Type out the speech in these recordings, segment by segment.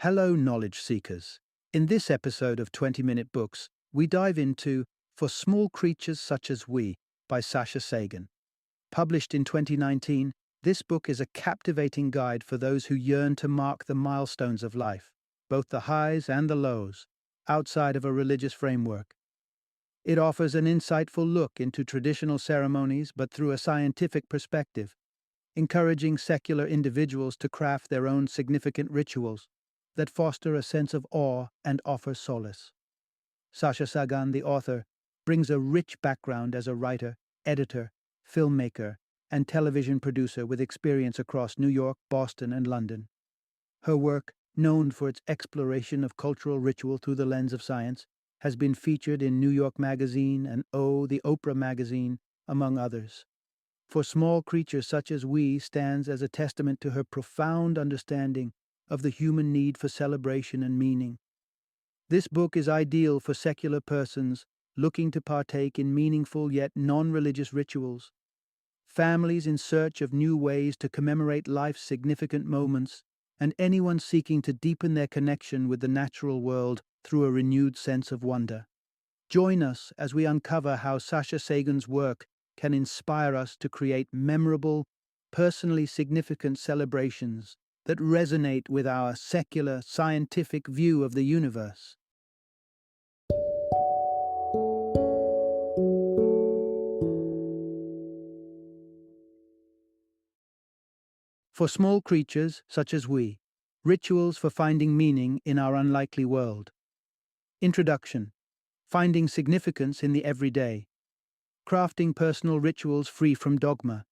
Hello, knowledge seekers. In this episode of 20-Minute Books, we dive into For Small Creatures Such as We by Sasha Sagan. Published in 2019, this book is a captivating guide for those who yearn to mark the milestones of life, both the highs and the lows, outside of a religious framework. It offers an insightful look into traditional ceremonies but through a scientific perspective, encouraging secular individuals to craft their own significant rituals that foster a sense of awe and offer solace. Sasha Sagan, the author, brings a rich background as a writer, editor, filmmaker, and television producer with experience across New York, Boston, and London. Her work, known for its exploration of cultural ritual through the lens of science, has been featured in New York Magazine and the Oprah magazine, among others. For Small Creatures Such as We stands as a testament to her profound understanding of the human need for celebration and meaning. This book is ideal for secular persons looking to partake in meaningful yet non-religious rituals, families in search of new ways to commemorate life's significant moments, and anyone seeking to deepen their connection with the natural world through a renewed sense of wonder. Join us as we uncover how Sasha Sagan's work can inspire us to create memorable, personally significant celebrations that resonate with our secular, scientific view of the universe. For Small Creatures Such as We, Rituals for Finding Meaning in Our Unlikely World. Introduction. Finding Significance in the Everyday. Crafting Personal Rituals Free from Dogma.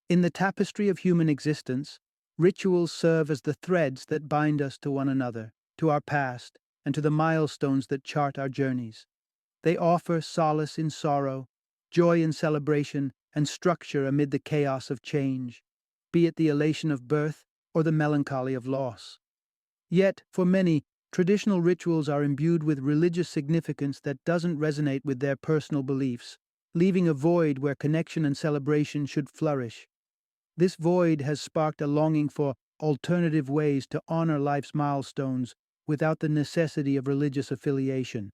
In the tapestry of human existence, rituals serve as the threads that bind us to one another, to our past, and to the milestones that chart our journeys. They offer solace in sorrow, joy in celebration, and structure amid the chaos of change, be it the elation of birth or the melancholy of loss. Yet, for many, traditional rituals are imbued with religious significance that doesn't resonate with their personal beliefs, leaving a void where connection and celebration should flourish. This void has sparked a longing for alternative ways to honor life's milestones without the necessity of religious affiliation.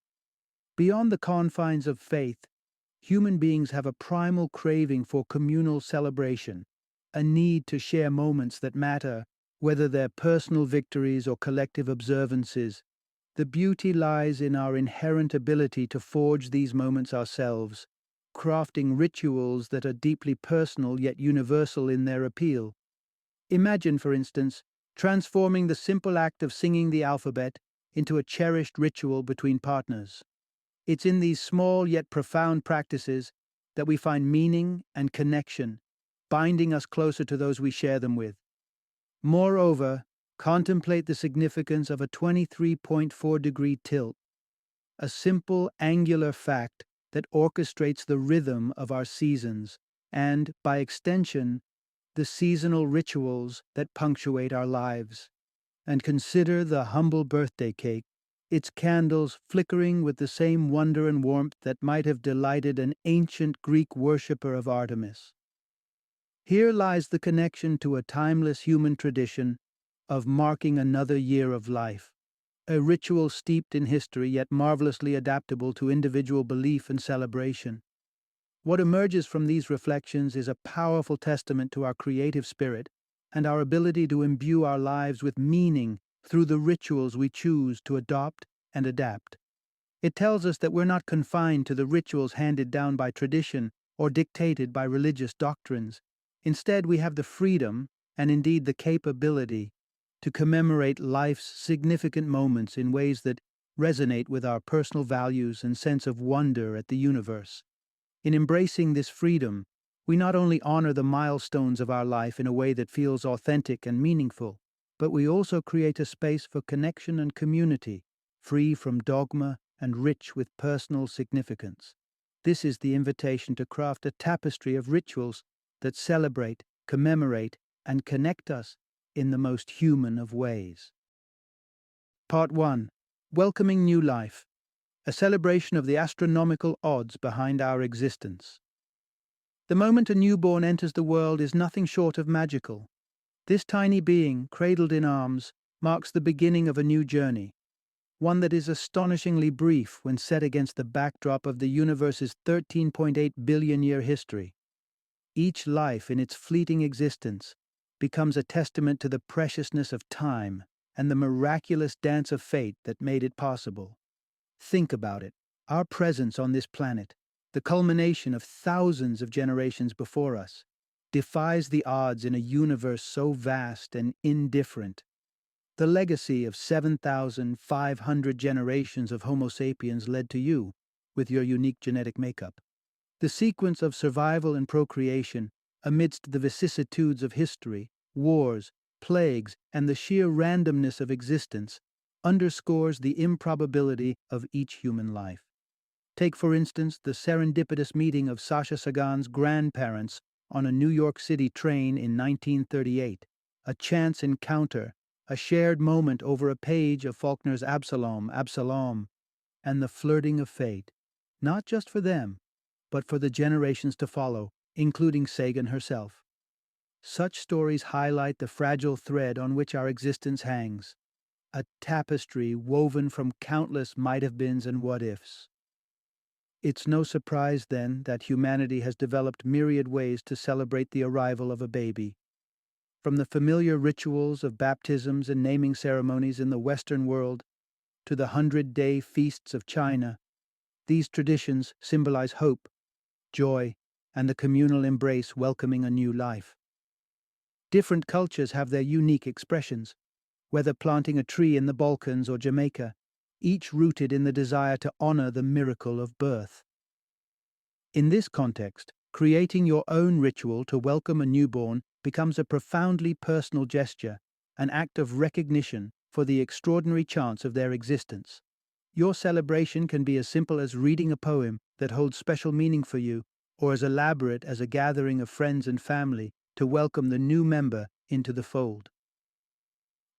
Beyond the confines of faith, human beings have a primal craving for communal celebration, a need to share moments that matter, whether they're personal victories or collective observances. The beauty lies in our inherent ability to forge these moments ourselves, crafting rituals that are deeply personal yet universal in their appeal. Imagine, for instance, transforming the simple act of singing the alphabet into a cherished ritual between partners. It's in these small yet profound practices that we find meaning and connection, binding us closer to those we share them with. Moreover, contemplate the significance of a 23.4-degree tilt, a simple angular fact that orchestrates the rhythm of our seasons and, by extension, the seasonal rituals that punctuate our lives. And consider the humble birthday cake, its candles flickering with the same wonder and warmth that might have delighted an ancient Greek worshipper of Artemis. Here lies the connection to a timeless human tradition of marking another year of life, a ritual steeped in history yet marvelously adaptable to individual belief and celebration. What emerges from these reflections is a powerful testament to our creative spirit and our ability to imbue our lives with meaning through the rituals we choose to adopt and adapt. It tells us that we're not confined to the rituals handed down by tradition or dictated by religious doctrines. Instead, we have the freedom, and indeed the capability, to commemorate life's significant moments in ways that resonate with our personal values and sense of wonder at the universe. In embracing this freedom, we not only honor the milestones of our life in a way that feels authentic and meaningful, but we also create a space for connection and community, free from dogma and rich with personal significance. This is the invitation to craft a tapestry of rituals that celebrate, commemorate, and connect us in the most human of ways. Part 1. Welcoming New Life. A celebration of the astronomical odds behind our existence. The moment a newborn enters the world is nothing short of magical. This tiny being, cradled in arms, marks the beginning of a new journey, one that is astonishingly brief when set against the backdrop of the universe's 13.8 billion year history. Each life in its fleeting existence becomes a testament to the preciousness of time and the miraculous dance of fate that made it possible. Think about it. Our presence on this planet, the culmination of thousands of generations before us, defies the odds in a universe so vast and indifferent. The legacy of 7,500 generations of Homo sapiens led to you, with your unique genetic makeup. The sequence of survival and procreation, amidst the vicissitudes of history, wars, plagues, and the sheer randomness of existence, underscores the improbability of each human life. Take, for instance, the serendipitous meeting of Sasha Sagan's grandparents on a New York City train in 1938, a chance encounter, a shared moment over a page of Faulkner's Absalom, Absalom, and the flirting of fate, not just for them, but for the generations to follow, including Sagan herself. Such stories highlight the fragile thread on which our existence hangs, a tapestry woven from countless might-have-beens and what-ifs. It's no surprise, then, that humanity has developed myriad ways to celebrate the arrival of a baby. From the familiar rituals of baptisms and naming ceremonies in the Western world to the 100-day feasts of China, these traditions symbolize hope, joy, and the communal embrace welcoming a new life. Different cultures have their unique expressions, whether planting a tree in the Balkans or Jamaica, each rooted in the desire to honor the miracle of birth. In this context, creating your own ritual to welcome a newborn becomes a profoundly personal gesture, an act of recognition for the extraordinary chance of their existence. Your celebration can be as simple as reading a poem that holds special meaning for you, or as elaborate as a gathering of friends and family to welcome the new member into the fold.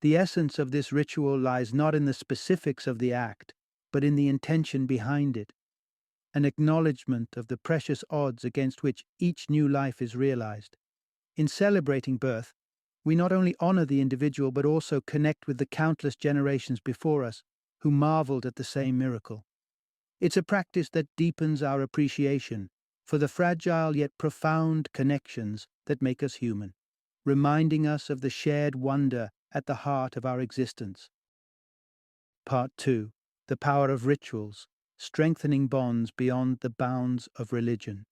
The essence of this ritual lies not in the specifics of the act, but in the intention behind it, an acknowledgement of the precious odds against which each new life is realized. In celebrating birth, we not only honor the individual but also connect with the countless generations before us who marveled at the same miracle. It's a practice that deepens our appreciation for the fragile yet profound connections that make us human, reminding us of the shared wonder at the heart of our existence. Part 2. The Power of Rituals, Strengthening Bonds Beyond the Bounds of Religion.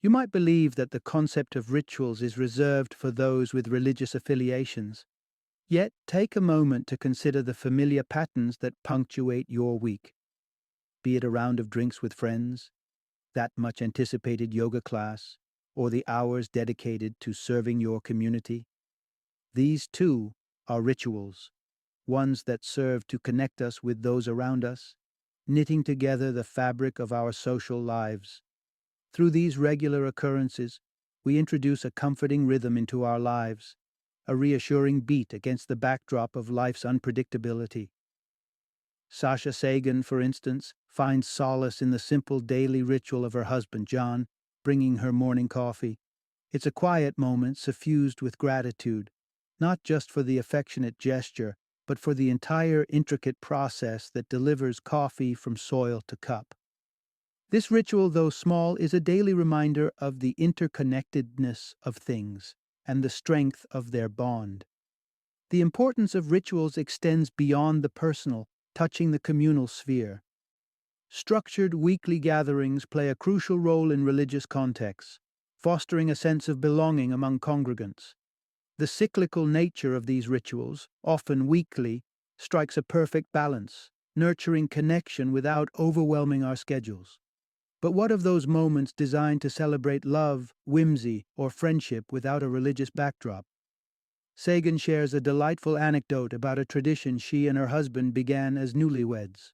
You might believe that the concept of rituals is reserved for those with religious affiliations. Yet take a moment to consider the familiar patterns that punctuate your week. Be it a round of drinks with friends, that much anticipated yoga class, or the hours dedicated to serving your community. These, too, are rituals, ones that serve to connect us with those around us, knitting together the fabric of our social lives. Through these regular occurrences, we introduce a comforting rhythm into our lives, a reassuring beat against the backdrop of life's unpredictability. Sasha Sagan, for instance, finds solace in the simple daily ritual of her husband, John, bringing her morning coffee. It's a quiet moment suffused with gratitude, not just for the affectionate gesture, but for the entire intricate process that delivers coffee from soil to cup. This ritual, though small, is a daily reminder of the interconnectedness of things and the strength of their bond. The importance of rituals extends beyond the personal, touching the communal sphere. Structured weekly gatherings play a crucial role in religious contexts, fostering a sense of belonging among congregants. The cyclical nature of these rituals, often weekly, strikes a perfect balance, nurturing connection without overwhelming our schedules. But what of those moments designed to celebrate love, whimsy, or friendship without a religious backdrop? Sagan shares a delightful anecdote about a tradition she and her husband began as newlyweds.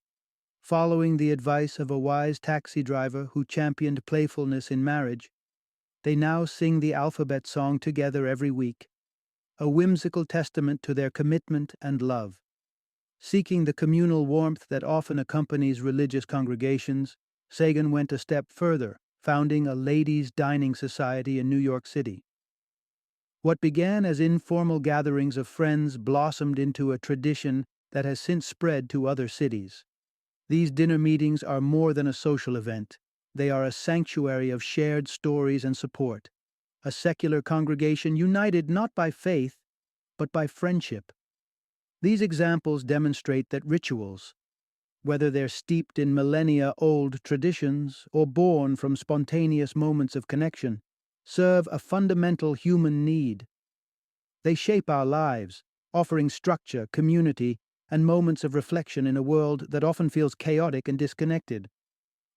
Following the advice of a wise taxi driver who championed playfulness in marriage, they now sing the alphabet song together every week, a whimsical testament to their commitment and love. Seeking the communal warmth that often accompanies religious congregations, Sagan went a step further, founding a ladies' dining society in New York City. What began as informal gatherings of friends blossomed into a tradition that has since spread to other cities. These dinner meetings are more than a social event. They are a sanctuary of shared stories and support, a secular congregation united not by faith, but by friendship. These examples demonstrate that rituals, whether they're steeped in millennia old traditions or born from spontaneous moments of connection, serve a fundamental human need. They shape our lives, offering structure, community, and moments of reflection in a world that often feels chaotic and disconnected.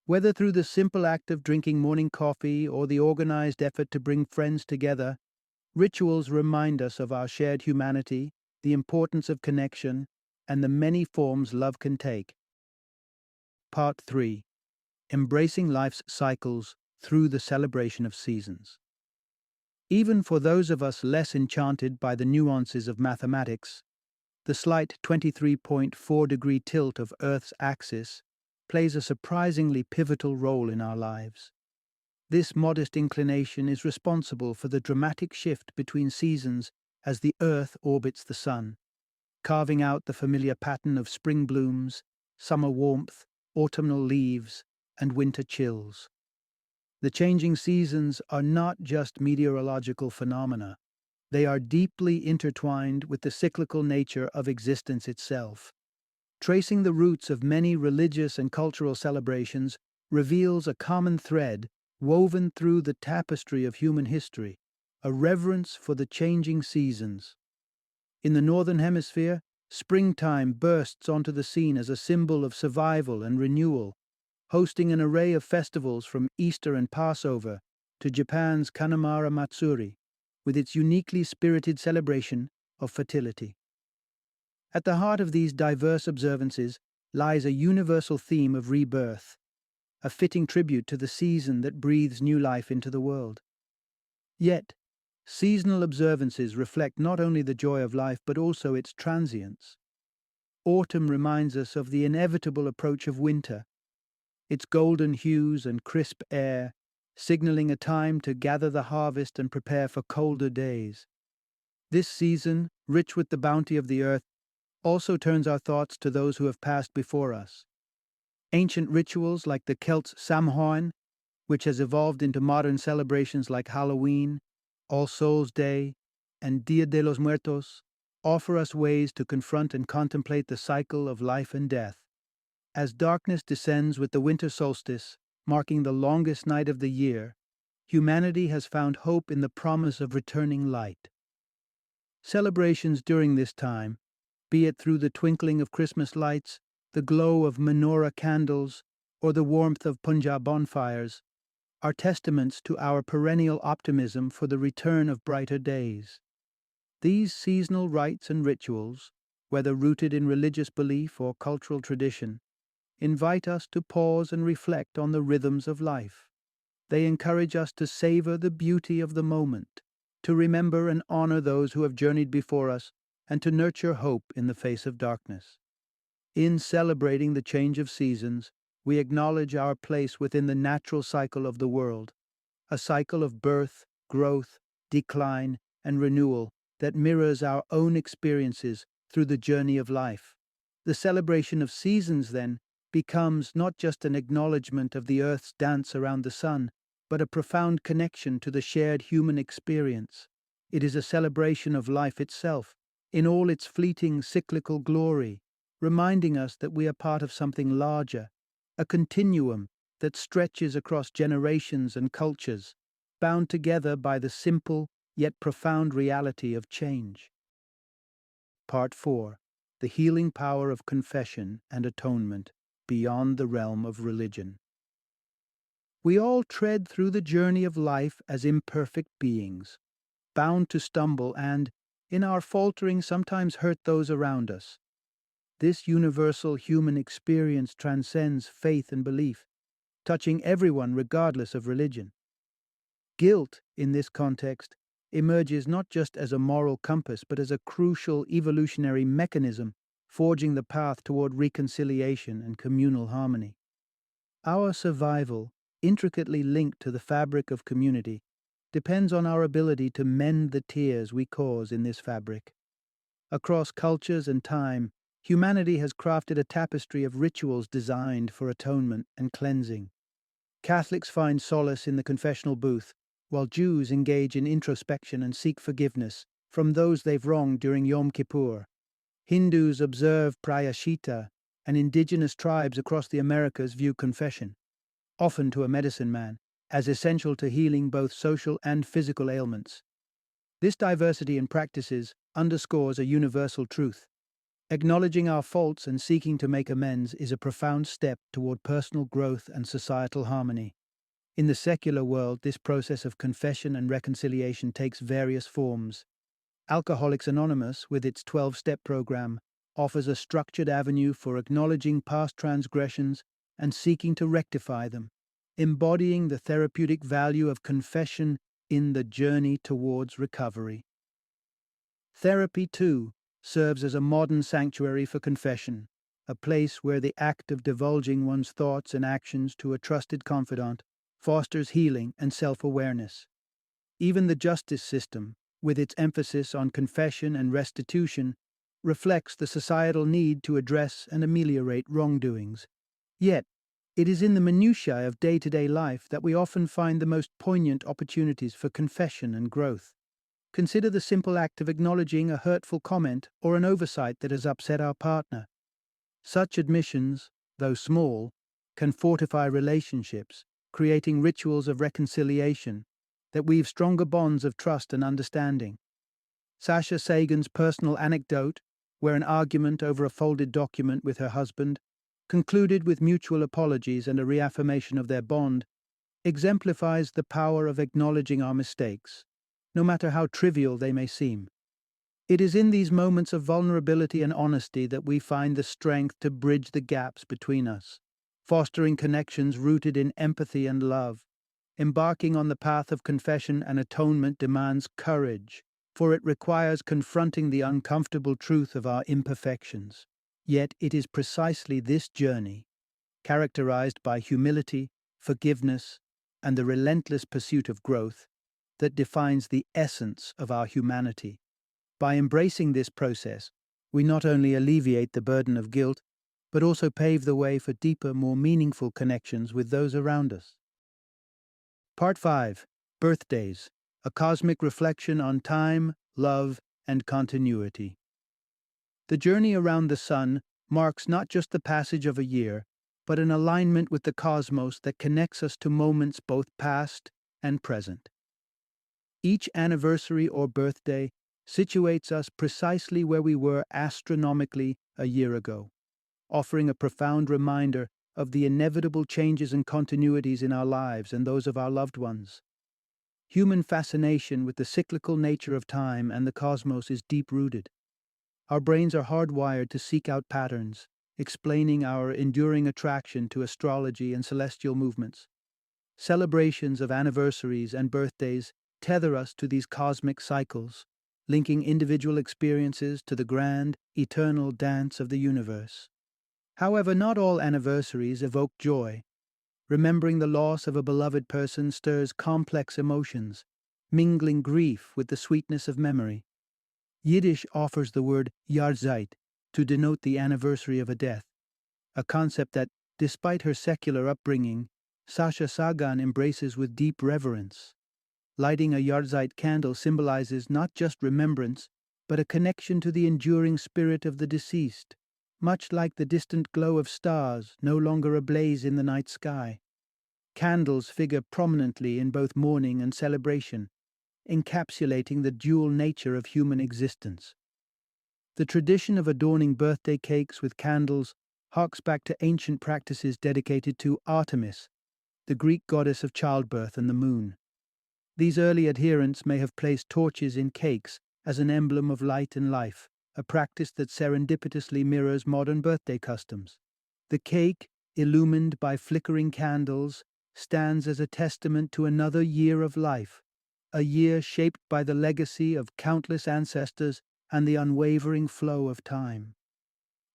Whether through the simple act of drinking morning coffee or the organized effort to bring friends together, rituals remind us of our shared humanity, the importance of connection, and the many forms love can take. Part 3. Embracing life's cycles through the celebration of seasons. Even for those of us less enchanted by the nuances of mathematics, the slight 23.4-degree tilt of Earth's axis plays a surprisingly pivotal role in our lives. This modest inclination is responsible for the dramatic shift between seasons as the Earth orbits the Sun, carving out the familiar pattern of spring blooms, summer warmth, autumnal leaves, and winter chills. The changing seasons are not just meteorological phenomena. They are deeply intertwined with the cyclical nature of existence itself. Tracing the roots of many religious and cultural celebrations reveals a common thread woven through the tapestry of human history, a reverence for the changing seasons. In the Northern Hemisphere, springtime bursts onto the scene as a symbol of survival and renewal, hosting an array of festivals from Easter and Passover to Japan's Kanamara Matsuri, with its uniquely spirited celebration of fertility. At the heart of these diverse observances lies a universal theme of rebirth, a fitting tribute to the season that breathes new life into the world. Yet, seasonal observances reflect not only the joy of life but also its transience. Autumn reminds us of the inevitable approach of winter, its golden hues and crisp air, signaling a time to gather the harvest and prepare for colder days. This season, rich with the bounty of the earth, also turns our thoughts to those who have passed before us. Ancient rituals like the Celts' Samhain, which has evolved into modern celebrations like Halloween, All Souls' Day, and Dia de los Muertos, offer us ways to confront and contemplate the cycle of life and death. As darkness descends with the winter solstice, marking the longest night of the year, humanity has found hope in the promise of returning light. Celebrations during this time, be it through the twinkling of Christmas lights, the glow of menorah candles, or the warmth of Punjab bonfires, are testaments to our perennial optimism for the return of brighter days. These seasonal rites and rituals, whether rooted in religious belief or cultural tradition, invite us to pause and reflect on the rhythms of life. They encourage us to savor the beauty of the moment, to remember and honor those who have journeyed before us, and to nurture hope in the face of darkness. In celebrating the change of seasons, we acknowledge our place within the natural cycle of the world, a cycle of birth, growth, decline, and renewal that mirrors our own experiences through the journey of life. The celebration of seasons, then, becomes not just an acknowledgement of the earth's dance around the sun, but a profound connection to the shared human experience. It is a celebration of life itself, in all its fleeting cyclical glory, reminding us that we are part of something larger, a continuum that stretches across generations and cultures, bound together by the simple yet profound reality of change. Part 4. The healing power of confession and atonement beyond the realm of religion. We all tread through the journey of life as imperfect beings, bound to stumble and, in our faltering, sometimes hurt those around us. This universal human experience transcends faith and belief, touching everyone regardless of religion. Guilt, in this context, emerges not just as a moral compass but as a crucial evolutionary mechanism forging the path toward reconciliation and communal harmony. Our survival, intricately linked to the fabric of community, depends on our ability to mend the tears we cause in this fabric. Across cultures and time, humanity has crafted a tapestry of rituals designed for atonement and cleansing. Catholics find solace in the confessional booth, while Jews engage in introspection and seek forgiveness from those they've wronged during Yom Kippur. Hindus observe prayashita, and indigenous tribes across the Americas view confession, often to a medicine man, as essential to healing both social and physical ailments. This diversity in practices underscores a universal truth. Acknowledging our faults and seeking to make amends is a profound step toward personal growth and societal harmony. In the secular world, this process of confession and reconciliation takes various forms. Alcoholics Anonymous, with its 12-step program, offers a structured avenue for acknowledging past transgressions and seeking to rectify them, embodying the therapeutic value of confession in the journey towards recovery. Therapy, too, serves as a modern sanctuary for confession, a place where the act of divulging one's thoughts and actions to a trusted confidant fosters healing and self-awareness. Even the justice system, with its emphasis on confession and restitution, reflects the societal need to address and ameliorate wrongdoings. Yet, it is in the minutiae of day-to-day life that we often find the most poignant opportunities for confession and growth. Consider the simple act of acknowledging a hurtful comment or an oversight that has upset our partner. Such admissions, though small, can fortify relationships, creating rituals of reconciliation that weave stronger bonds of trust and understanding. Sasha Sagan's personal anecdote, where an argument over a folded document with her husband concluded with mutual apologies and a reaffirmation of their bond, exemplifies the power of acknowledging our mistakes, no matter how trivial they may seem. It is in these moments of vulnerability and honesty that we find the strength to bridge the gaps between us, fostering connections rooted in empathy and love. Embarking on the path of confession and atonement demands courage, for it requires confronting the uncomfortable truth of our imperfections. Yet it is precisely this journey, characterized by humility, forgiveness, and the relentless pursuit of growth, that defines the essence of our humanity. By embracing this process, we not only alleviate the burden of guilt, but also pave the way for deeper, more meaningful connections with those around us. Part 5. Birthdays, a cosmic reflection on time, love, and continuity. The journey around the sun marks not just the passage of a year, but an alignment with the cosmos that connects us to moments both past and present. Each anniversary or birthday situates us precisely where we were astronomically a year ago, offering a profound reminder of the inevitable changes and continuities in our lives and those of our loved ones. Human fascination with the cyclical nature of time and the cosmos is deep-rooted. Our brains are hardwired to seek out patterns, explaining our enduring attraction to astrology and celestial movements. Celebrations of anniversaries and birthdays tether us to these cosmic cycles, linking individual experiences to the grand, eternal dance of the universe. However, not all anniversaries evoke joy. Remembering the loss of a beloved person stirs complex emotions, mingling grief with the sweetness of memory. Yiddish offers the word Jahrzeit to denote the anniversary of a death, a concept that, despite her secular upbringing, Sasha Sagan embraces with deep reverence. Lighting a Jahrzeit candle symbolizes not just remembrance, but a connection to the enduring spirit of the deceased, much like the distant glow of stars no longer ablaze in the night sky. Candles figure prominently in both mourning and celebration, encapsulating the dual nature of human existence. The tradition of adorning birthday cakes with candles harks back to ancient practices dedicated to Artemis, the Greek goddess of childbirth and the moon. These early adherents may have placed torches in cakes as an emblem of light and life, a practice that serendipitously mirrors modern birthday customs. The cake, illumined by flickering candles, stands as a testament to another year of life, a year shaped by the legacy of countless ancestors and the unwavering flow of time.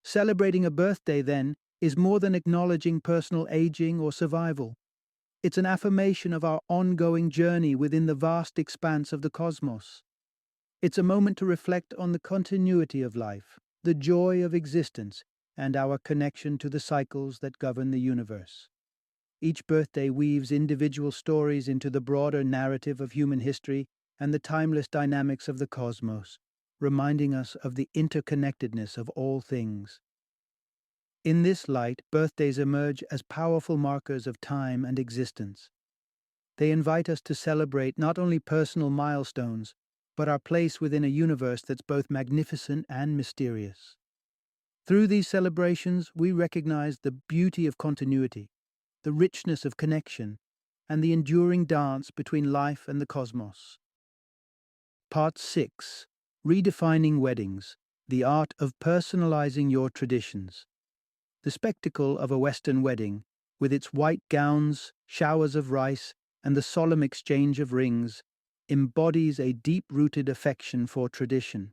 Celebrating a birthday, then, is more than acknowledging personal aging or survival. It's an affirmation of our ongoing journey within the vast expanse of the cosmos. It's a moment to reflect on the continuity of life, the joy of existence, and our connection to the cycles that govern the universe. Each birthday weaves individual stories into the broader narrative of human history and the timeless dynamics of the cosmos, reminding us of the interconnectedness of all things. In this light, birthdays emerge as powerful markers of time and existence. They invite us to celebrate not only personal milestones, but our place within a universe that's both magnificent and mysterious. Through these celebrations, we recognize the beauty of continuity, the richness of connection, and the enduring dance between life and the cosmos. Part 6: Redefining Weddings, the Art of Personalizing Your Traditions. The spectacle of a Western wedding, with its white gowns, showers of rice, and the solemn exchange of rings, embodies a deep-rooted affection for tradition.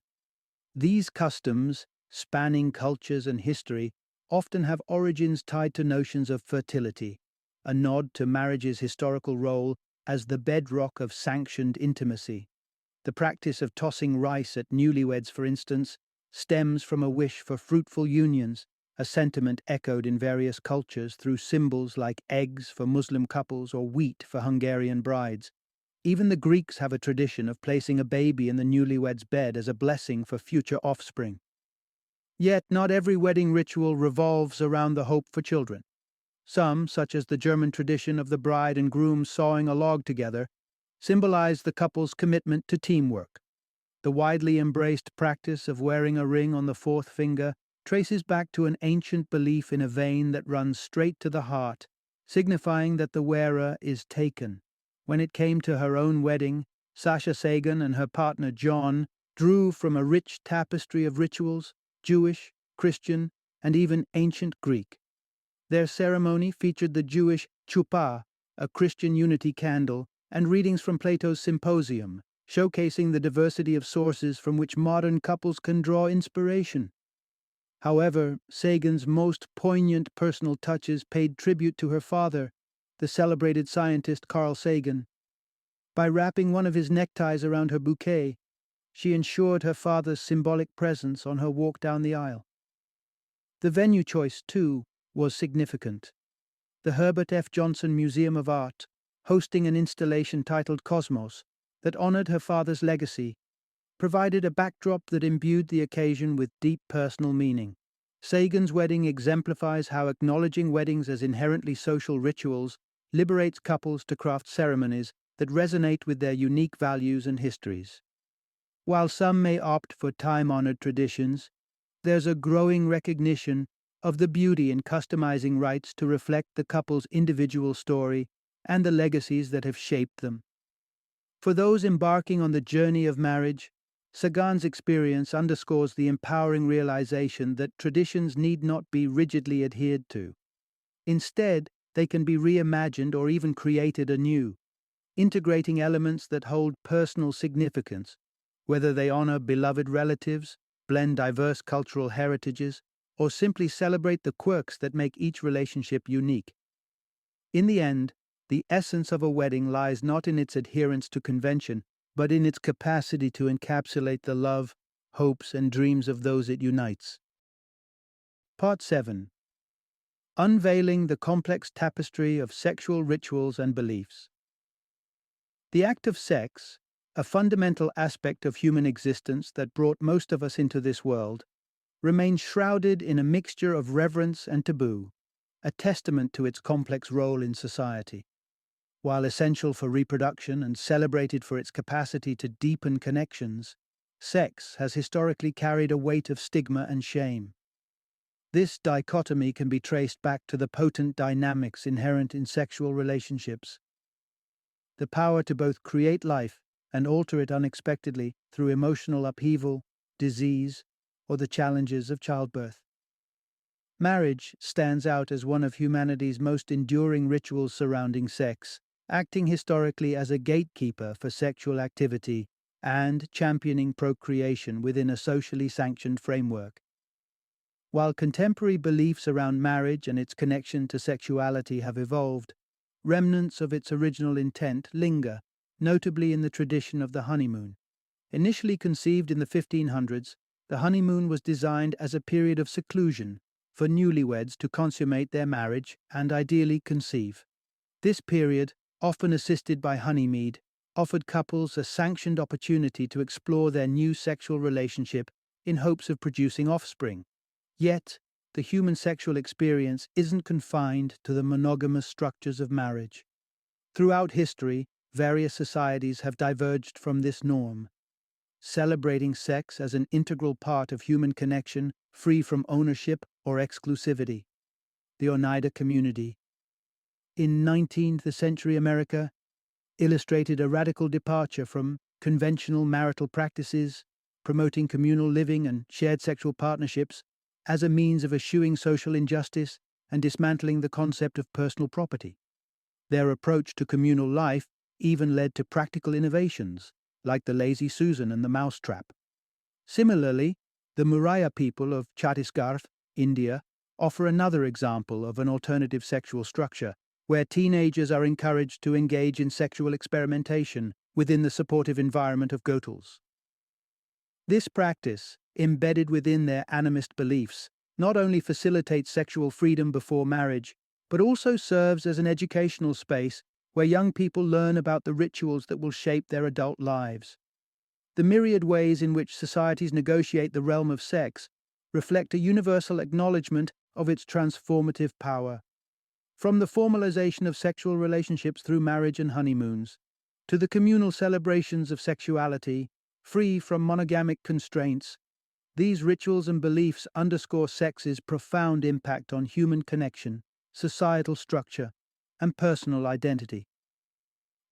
These customs, spanning cultures and history, often have origins tied to notions of fertility, a nod to marriage's historical role as the bedrock of sanctioned intimacy. The practice of tossing rice at newlyweds, for instance, stems from a wish for fruitful unions, a sentiment echoed in various cultures through symbols like eggs for Muslim couples or wheat for Hungarian brides. Even the Greeks have a tradition of placing a baby in the newlywed's bed as a blessing for future offspring. Yet not every wedding ritual revolves around the hope for children. Some, such as the German tradition of the bride and groom sawing a log together, symbolize the couple's commitment to teamwork. The widely embraced practice of wearing a ring on the fourth finger traces back to an ancient belief in a vein that runs straight to the heart, signifying that the wearer is taken. When it came to her own wedding, Sasha Sagan and her partner John drew from a rich tapestry of rituals, Jewish, Christian, and even ancient Greek. Their ceremony featured the Jewish chuppah, a Christian unity candle, and readings from Plato's Symposium, showcasing the diversity of sources from which modern couples can draw inspiration. However, Sagan's most poignant personal touches paid tribute to her father, the celebrated scientist Carl Sagan. By wrapping one of his neckties around her bouquet, she ensured her father's symbolic presence on her walk down the aisle. The venue choice, too, was significant. The Herbert F. Johnson Museum of Art, hosting an installation titled Cosmos that honored her father's legacy, provided a backdrop that imbued the occasion with deep personal meaning. Sagan's wedding exemplifies how acknowledging weddings as inherently social rituals liberates couples to craft ceremonies that resonate with their unique values and histories. While some may opt for time-honored traditions, there's a growing recognition of the beauty in customizing rites to reflect the couple's individual story and the legacies that have shaped them. For those embarking on the journey of marriage, Sagan's experience underscores the empowering realization that traditions need not be rigidly adhered to. Instead, they can be reimagined or even created anew, integrating elements that hold personal significance, whether they honor beloved relatives, blend diverse cultural heritages, or simply celebrate the quirks that make each relationship unique. In the end, the essence of a wedding lies not in its adherence to convention, but in its capacity to encapsulate the love, hopes, and dreams of those it unites. Part 7: Unveiling the complex tapestry of sexual rituals and beliefs. The act of sex, a fundamental aspect of human existence that brought most of us into this world, remains shrouded in a mixture of reverence and taboo, a testament to its complex role in society. While essential for reproduction and celebrated for its capacity to deepen connections, sex has historically carried a weight of stigma and shame. This dichotomy can be traced back to the potent dynamics inherent in sexual relationships. The power to both create life and alter it unexpectedly through emotional upheaval, disease, or the challenges of childbirth. Marriage stands out as one of humanity's most enduring rituals surrounding sex, acting historically as a gatekeeper for sexual activity and championing procreation within a socially sanctioned framework. While contemporary beliefs around marriage and its connection to sexuality have evolved, remnants of its original intent linger, notably in the tradition of the honeymoon. Initially conceived in the 1500s, the honeymoon was designed as a period of seclusion for newlyweds to consummate their marriage and ideally conceive. This period, often assisted by honeymead, offered couples a sanctioned opportunity to explore their new sexual relationship in hopes of producing offspring. Yet, the human sexual experience isn't confined to the monogamous structures of marriage. Throughout history, various societies have diverged from this norm, celebrating sex as an integral part of human connection, free from ownership or exclusivity. The Oneida community, in 19th century America, illustrated a radical departure from conventional marital practices, promoting communal living and shared sexual partnerships as a means of eschewing social injustice and dismantling the concept of personal property. Their approach to communal life even led to practical innovations, like the lazy Susan and the mousetrap. Similarly, the Muraya people of Chhattisgarh, India, offer another example of an alternative sexual structure, where teenagers are encouraged to engage in sexual experimentation within the supportive environment of gotals. This practice, embedded within their animist beliefs, not only facilitates sexual freedom before marriage, but also serves as an educational space where young people learn about the rituals that will shape their adult lives. The myriad ways in which societies negotiate the realm of sex reflect a universal acknowledgement of its transformative power. From the formalization of sexual relationships through marriage and honeymoons, to the communal celebrations of sexuality, free from monogamic constraints, these rituals and beliefs underscore sex's profound impact on human connection, societal structure, and personal identity.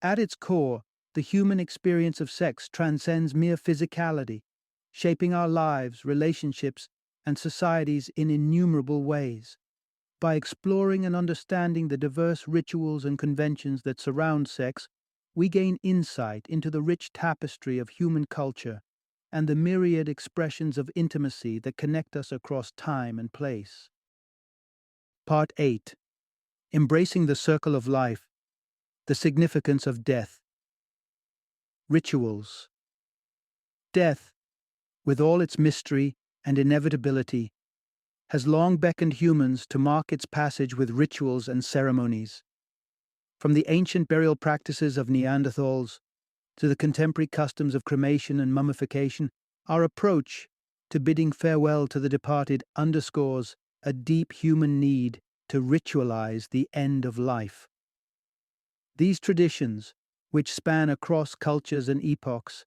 At its core, the human experience of sex transcends mere physicality, shaping our lives, relationships, and societies in innumerable ways. By exploring and understanding the diverse rituals and conventions that surround sex, we gain insight into the rich tapestry of human culture and the myriad expressions of intimacy that connect us across time and place. Part 8. Embracing the Circle of Life, the Significance of Death. Rituals. Death, with all its mystery and inevitability, has long beckoned humans to mark its passage with rituals and ceremonies. From the ancient burial practices of Neanderthals to the contemporary customs of cremation and mummification, our approach to bidding farewell to the departed underscores a deep human need to ritualize the end of life. These traditions, which span across cultures and epochs,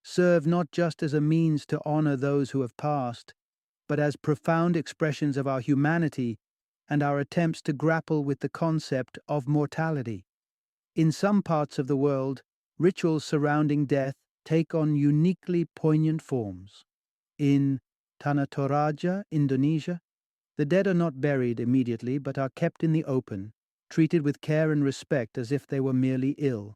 serve not just as a means to honor those who have passed, but as profound expressions of our humanity and our attempts to grapple with the concept of mortality. In some parts of the world, rituals surrounding death take on uniquely poignant forms. In Tanah Toraja, Indonesia, the dead are not buried immediately but are kept in the open, treated with care and respect as if they were merely ill.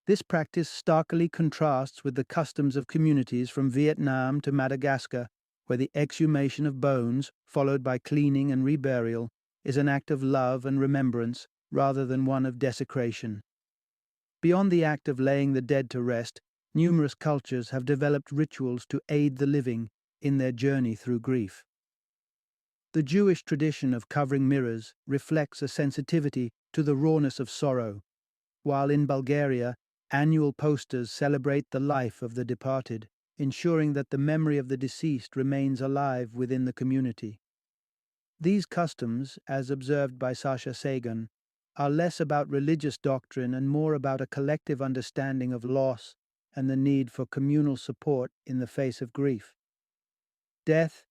This practice starkly contrasts with the customs of communities from Vietnam to Madagascar, where the exhumation of bones, followed by cleaning and reburial, is an act of love and remembrance rather than one of desecration. Beyond the act of laying the dead to rest, numerous cultures have developed rituals to aid the living in their journey through grief. The Jewish tradition of covering mirrors reflects a sensitivity to the rawness of sorrow, while in Bulgaria, annual posters celebrate the life of the departed, ensuring that the memory of the deceased remains alive within the community. These customs, as observed by Sasha Sagan, are less about religious doctrine and more about a collective understanding of loss and the need for communal support in the face of grief. Death,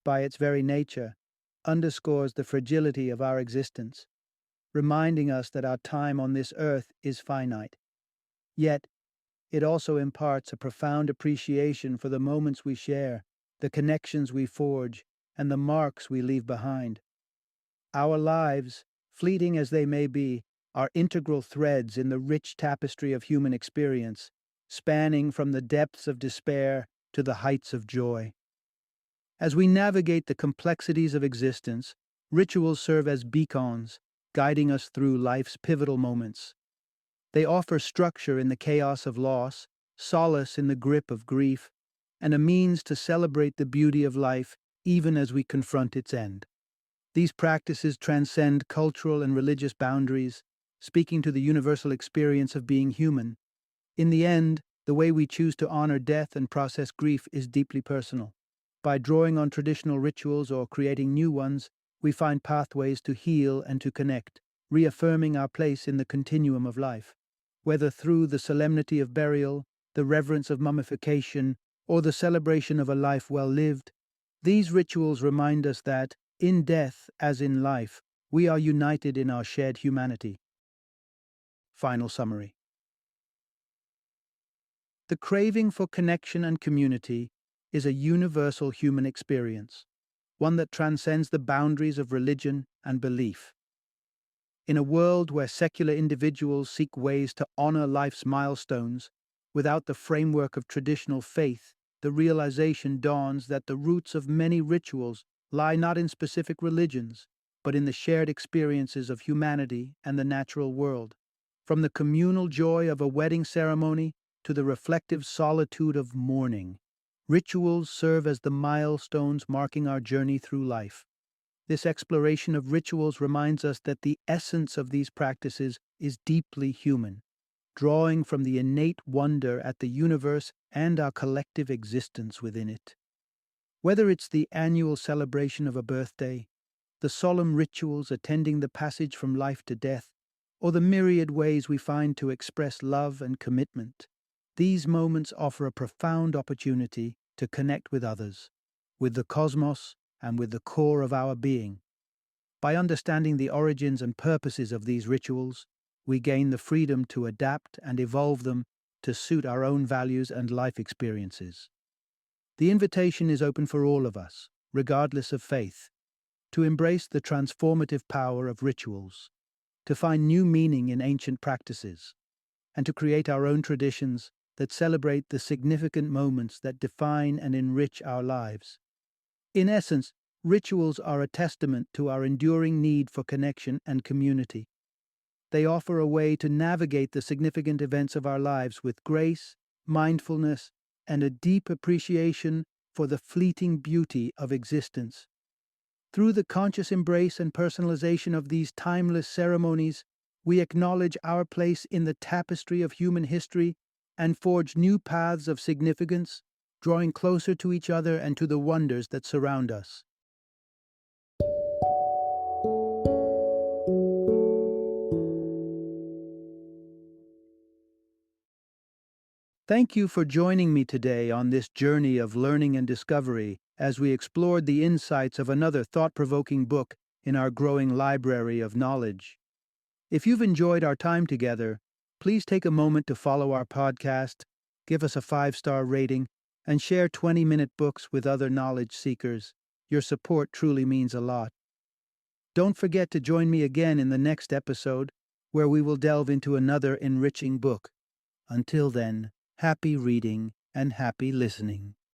by its very nature, underscores the fragility of our existence, reminding us that our time on this earth is finite. Yet, it also imparts a profound appreciation for the moments we share, the connections we forge, and the marks we leave behind. Our lives, fleeting as they may be, are integral threads in the rich tapestry of human experience, spanning from the depths of despair to the heights of joy. As we navigate the complexities of existence, rituals serve as beacons, guiding us through life's pivotal moments. They offer structure in the chaos of loss, solace in the grip of grief, and a means to celebrate the beauty of life even as we confront its end. These practices transcend cultural and religious boundaries, speaking to the universal experience of being human. In the end, the way we choose to honor death and process grief is deeply personal. By drawing on traditional rituals or creating new ones, we find pathways to heal and to connect, reaffirming our place in the continuum of life. Whether through the solemnity of burial, the reverence of mummification, or the celebration of a life well lived, these rituals remind us that, in death as in life, we are united in our shared humanity. Final summary. The craving for connection and community is a universal human experience, one that transcends the boundaries of religion and belief. In a world where secular individuals seek ways to honor life's milestones without the framework of traditional faith, the realization dawns that the roots of many rituals lie not in specific religions, but in the shared experiences of humanity and the natural world. From the communal joy of a wedding ceremony to the reflective solitude of mourning, rituals serve as the milestones marking our journey through life. This exploration of rituals reminds us that the essence of these practices is deeply human, drawing from the innate wonder at the universe and our collective existence within it. Whether it's the annual celebration of a birthday, the solemn rituals attending the passage from life to death, or the myriad ways we find to express love and commitment, these moments offer a profound opportunity to connect with others, with the cosmos, and with the core of our being. By understanding the origins and purposes of these rituals, we gain the freedom to adapt and evolve them to suit our own values and life experiences. The invitation is open for all of us, regardless of faith, to embrace the transformative power of rituals, to find new meaning in ancient practices, and to create our own traditions that celebrate the significant moments that define and enrich our lives. In essence, rituals are a testament to our enduring need for connection and community. They offer a way to navigate the significant events of our lives with grace, mindfulness, and a deep appreciation for the fleeting beauty of existence. Through the conscious embrace and personalization of these timeless ceremonies, we acknowledge our place in the tapestry of human history and forge new paths of significance, drawing closer to each other and to the wonders that surround us. Thank you for joining me today on this journey of learning and discovery as we explored the insights of another thought-provoking book in our growing library of knowledge. If you've enjoyed our time together, please take a moment to follow our podcast, give us a 5-star rating, and share 20-minute books with other knowledge seekers. Your support truly means a lot. Don't forget to join me again in the next episode, where we will delve into another enriching book. Until then, happy reading and happy listening.